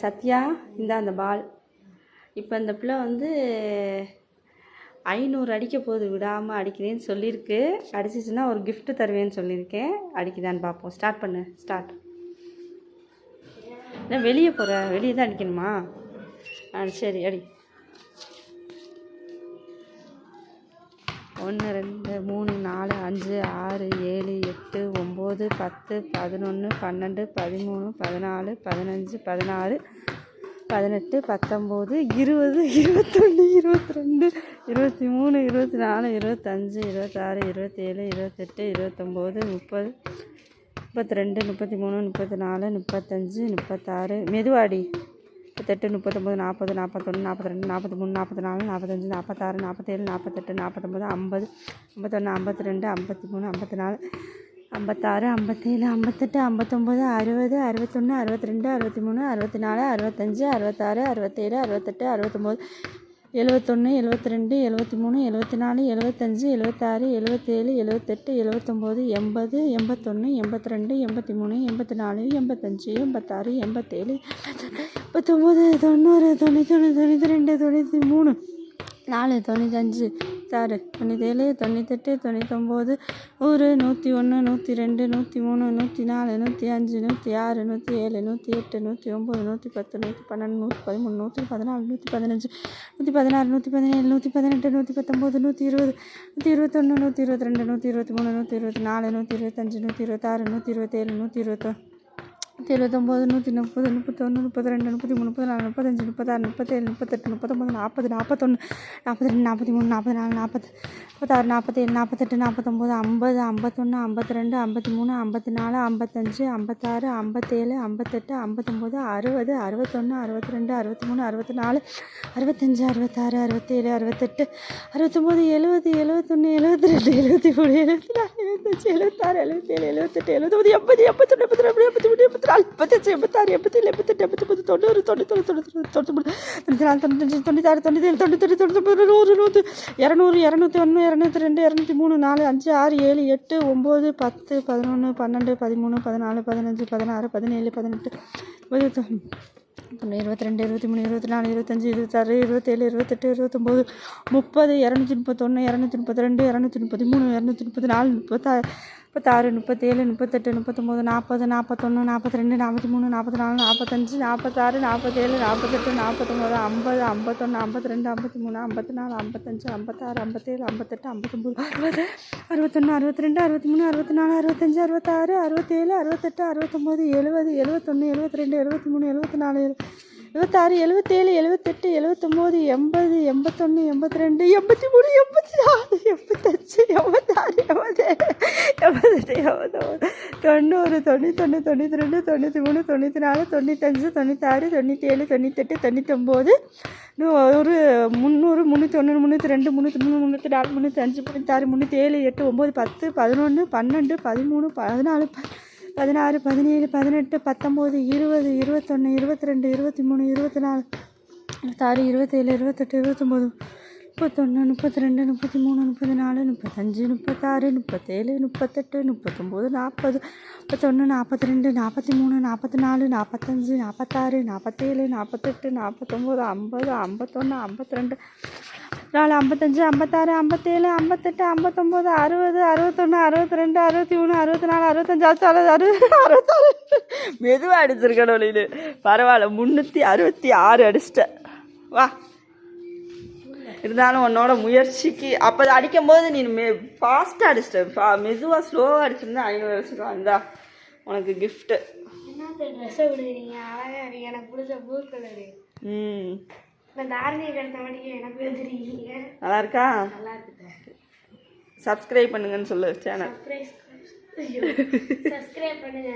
சத்யா இந்த அந்த பால் இப்போ இந்த பிள்ளை வந்து 500 அடிக்க போகுது, விடாமல் அடிக்கிறேன்னு சொல்லியிருக்கு. அடிச்சிச்சுன்னா ஒரு கிஃப்ட்டு தருவேன்னு சொல்லியிருக்கேன். அடிக்குதான்னு பார்ப்போம். ஸ்டார்ட் பண்ணு. ஸ்டார்ட். இல்லை வெளியே போகிற, வெளியே தான் அடிக்கணுமா? சரி அடி. 1 2 3 4 5 6 7 8 9 10 11 12 13 14 15 16 18 19 20 21 22 23 24 25 26 27 28 29 30 32 33 34 35 36 மெதுவாடி 38 39 40 41 42 43 44 45 46 47 48 49 50 51 52 53 54 56 57 58 59 60 61 62 63 64 65 66 67 68 69 71 72 73 74 75 76 77 78 79 80 81 82 83 84 85 86 87 89 90 91 92 93 4 95 6 97 98 99 100 101 102 103 104 105 106 107 108 109 110 112 113 114 115 116 117 118 119 120 121 122 123 124 125 126 127 128 129 130 31 32 33 34 35 36 37 38 39 40 41 42 43 44 46 47 48 49 50 51 52 53 54 55 56 57 58 59 60 61 62 63 64 65 66 67 68 69 70 71 72 73 74 75 76 77 78 79 80 81 82 83 46 86 87 88 89 90 91 92 93 96 97 98 99 100 201 202 203 4 5 6 7 8 9 10 11 12 13 14 15 16 17 18 22 23 24 25 26 27 28 29 30 231 232 233 234 36 37 38 39 40 41 42 43 44 45 46 47 48 49 50 51 52 53 54 55 56 57 58 59 60 61 62 63 64 65 66 67 68 69 70 71 72 73 74 76 77 78 79 80 81 82 83 84 85 86 87 88 90 91 92 93 94 95 96 97 98 99 ஒரு 300 301 302 303 304 305 306 307 8 9 10 11 12 13 14 16 17 18 19 20 21 22 23 24 26 27 28 29 31 32 33 34 35 36 37 38 39 40 41 42 43 44 45 46 47 48 49 50 51 52 4 55 56 57 58 59 60 61 62 63 64 65 66 மெதுவாக அடிச்சிருக்கணும் இது. பரவாயில்ல, 366 அடிச்சிட்டேன். வா, இருந்தாலும் உன்னோட முயற்சிக்கு அப்போ அடிக்கும் போது நீ ஃபாஸ்ட்டாக அடிச்சிட்ட. மெதுவாக ஸ்லோவாக அடிச்சிருந்தா 500 அடிச்சிருக்கான். இந்தா உனக்கு கிஃப்ட்டு. ட்ரெஸ்ஸை விடுறீங்க, அழகாக இருக்கு, எனக்கு பிடிச்ச ப்ளூ கலரு. எனக்கு தெரியுங்க. நல்லா இருக்கா? நல்லா இருக்குதா? சப்ஸ்கிரைப் பண்ணுங்கன்னு சொல்லு சேனல். சப்ஸ்கிரைப் பண்ணுங்க.